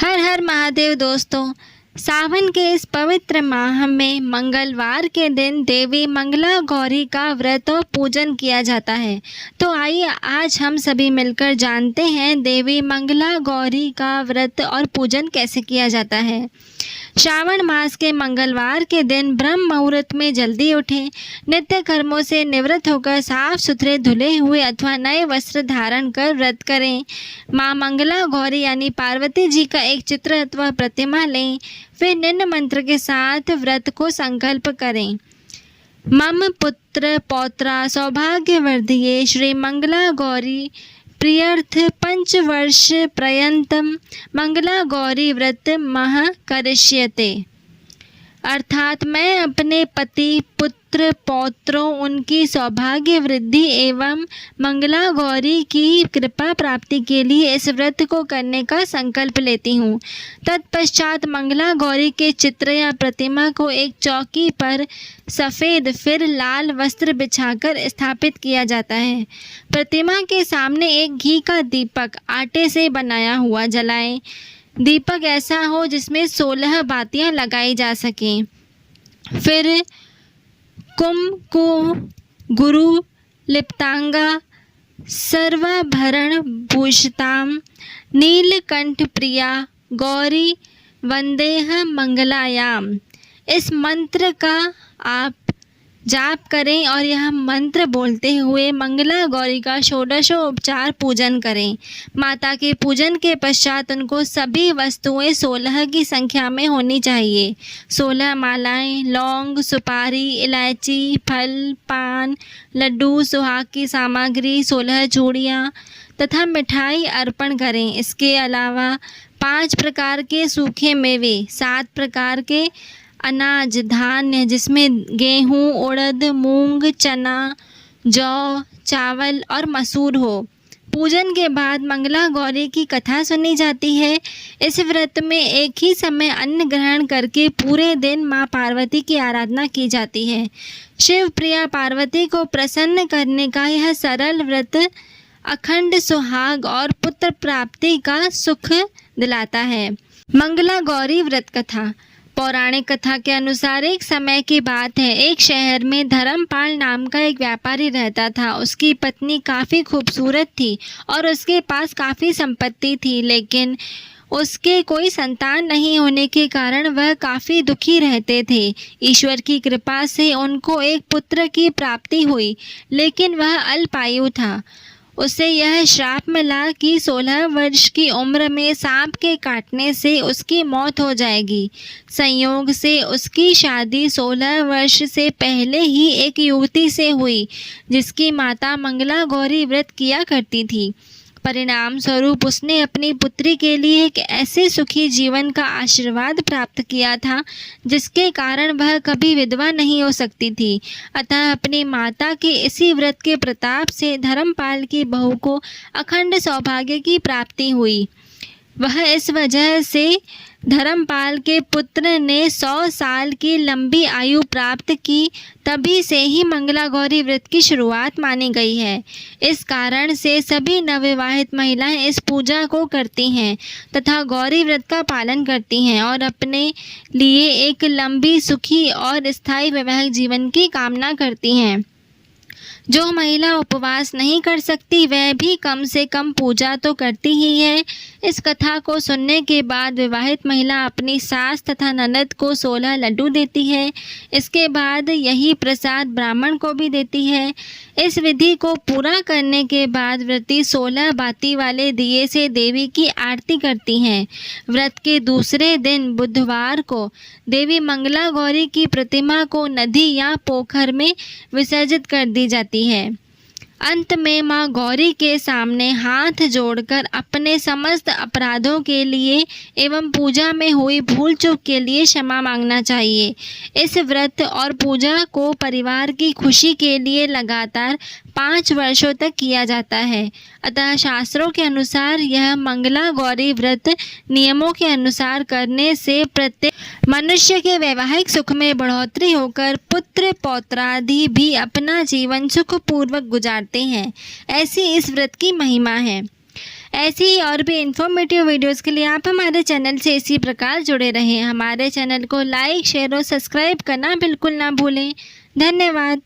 हर हर महादेव दोस्तों, सावन के इस पवित्र माह में मंगलवार के दिन देवी मंगला गौरी का व्रत और पूजन किया जाता है। तो आइए आज हम सभी मिलकर जानते हैं देवी मंगला गौरी का व्रत और पूजन कैसे किया जाता है। श्रावण मास के मंगलवार के दिन ब्रह्म मुहूर्त में जल्दी उठें, नित्य कर्मों से निवृत्त होकर साफ सुथरे धुले हुए अथवा नए वस्त्र धारण कर व्रत करें। माँ मंगला गौरी यानी पार्वती जी का एक चित्र अथवा प्रतिमा लें। फिर निम्न मंत्र के साथ व्रत को संकल्प करें। मम पुत्र पौत्रा सौभाग्य वर्धिये श्री मंगला गौरी प्रियर्थ पंचवर्ष पर्यंतम मंगला गौरी व्रत मह करिष्यते। अर्थात मैं अपने पति पुत्र पौत्रों उनकी सौभाग्य वृद्धि एवं मंगला गौरी की कृपा प्राप्ति के लिए इस व्रत को करने का संकल्प लेती हूँ। तत्पश्चात मंगला गौरी के चित्र या प्रतिमा को एक चौकी पर सफ़ेद फिर लाल वस्त्र बिछाकर स्थापित किया जाता है। प्रतिमा के सामने एक घी का दीपक आटे से बनाया हुआ जलाएं। दीपक ऐसा हो जिसमें 16 बातियां लगाई जा सकें। फिर कुमकुम गुरु लिप्तांगा सर्वाभरण भूषिताम नीलकंठ प्रिया गौरी वंदेह मंगलायाम। इस मंत्र का आप जाप करें और यह मंत्र बोलते हुए मंगला गौरी का षोडशोपचार पूजन करें। माता के पूजन के पश्चात उनको सभी वस्तुएं 16 की संख्या में होनी चाहिए। 16 मालाएं, लौंग, सुपारी, इलायची, फल, पान, लड्डू, सुहाग की सामग्री, 16 चूड़ियाँ तथा मिठाई अर्पण करें। इसके अलावा 5 प्रकार के सूखे मेवे, 7 प्रकार के अनाज धान्य जिसमें गेहूँ, उड़द, मूंग, चना, जौ, चावल और मसूर हो। पूजन के बाद मंगला गौरी की कथा सुनी जाती है। इस व्रत में एक ही समय अन्न ग्रहण करके पूरे दिन माँ पार्वती की आराधना की जाती है। शिव प्रिया पार्वती को प्रसन्न करने का यह सरल व्रत अखंड सुहाग और पुत्र प्राप्ति का सुख दिलाता है। मंगला गौरी व्रत कथा। पौराणिक कथा के अनुसार एक समय की बात है, एक शहर में धर्मपाल नाम का एक व्यापारी रहता था। उसकी पत्नी काफ़ी खूबसूरत थी और उसके पास काफ़ी संपत्ति थी, लेकिन उसके कोई संतान नहीं होने के कारण वह काफ़ी दुखी रहते थे। ईश्वर की कृपा से उनको एक पुत्र की प्राप्ति हुई, लेकिन वह अल्पायु था। उसे यह श्राप मिला कि 16 वर्ष की उम्र में सांप के काटने से उसकी मौत हो जाएगी। संयोग से उसकी शादी 16 वर्ष से पहले ही एक युवती से हुई जिसकी माता मंगला गौरी व्रत किया करती थी। परिणाम स्वरूप उसने अपनी पुत्री के लिए एक ऐसे सुखी जीवन का आशीर्वाद प्राप्त किया था जिसके कारण वह कभी विधवा नहीं हो सकती थी। अतः अपनी माता के इसी व्रत के प्रताप से धर्मपाल की बहू को अखंड सौभाग्य की प्राप्ति हुई। वह इस वजह से धर्मपाल के पुत्र ने 100 साल की लंबी आयु प्राप्त की। तभी से ही मंगला गौरी व्रत की शुरुआत मानी गई है। इस कारण से सभी नवविवाहित महिलाएं इस पूजा को करती हैं तथा गौरी व्रत का पालन करती हैं और अपने लिए एक लंबी, सुखी और स्थायी वैवाहिक जीवन की कामना करती हैं। जो महिला उपवास नहीं कर सकती वह भी कम से कम पूजा तो करती ही है। इस कथा को सुनने के बाद विवाहित महिला अपनी सास तथा ननद को 16 लड्डू देती है। इसके बाद यही प्रसाद ब्राह्मण को भी देती है। इस विधि को पूरा करने के बाद व्रती 16 बाती वाले दिए से देवी की आरती करती हैं। व्रत के दूसरे दिन बुधवार को देवी मंगला गौरी की प्रतिमा को नदी या पोखर में विसर्जित कर दी जाती है। अंत में माँ गौरी के सामने हाथ जोड़कर अपने समस्त अपराधों के लिए एवं पूजा में हुई भूल चूक के लिए क्षमा मांगना चाहिए। इस व्रत और पूजा को परिवार की खुशी के लिए लगातार 5 वर्षों तक किया जाता है। अतः शास्त्रों के अनुसार यह मंगला गौरी व्रत नियमों के अनुसार करने से प्रत्येक मनुष्य के वैवाहिक सुख में बढ़ोतरी होकर पुत्र पौत्रादि भी अपना जीवन सुखपूर्वक गुजारते हैं। ऐसी इस व्रत की महिमा है। ऐसी ही और भी इन्फॉर्मेटिव वीडियोस के लिए आप हमारे चैनल से इसी प्रकार जुड़े रहें। हमारे चैनल को लाइक, शेयर और सब्सक्राइब करना बिल्कुल ना भूलें। धन्यवाद।